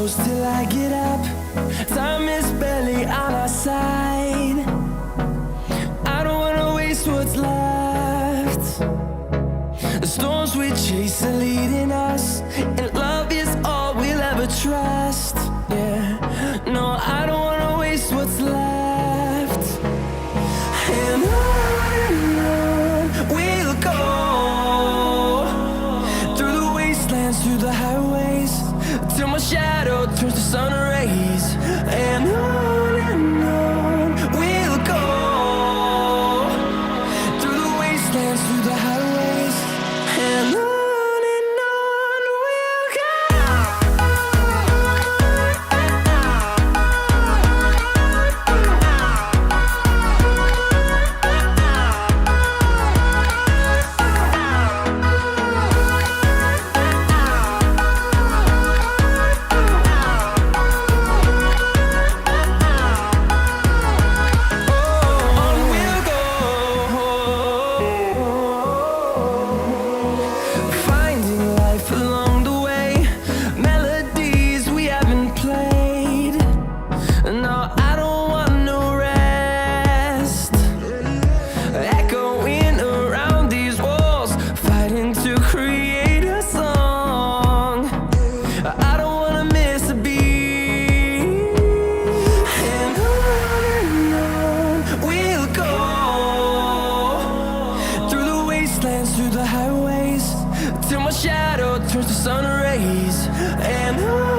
close till I get up. Time is barely on our side. I don't wanna waste what's left. The storms we chase are leading us, and love is all we'll ever trust. Yeah, no, I don't wanna waste what's left. And on we'll go, through the wastelands, through the highways, till my shadow turns to sun rays. And on we'll go, through the wastelands, through the highways, and on we'll go. Finding life along the way, melodies we haven't played. No, I don't want no rest. Echoing around these walls, fighting to create a song. I don't wanna miss a beat. And on we'll go, through the wastelands, through the highways, till my shadow turns to sun rays. And on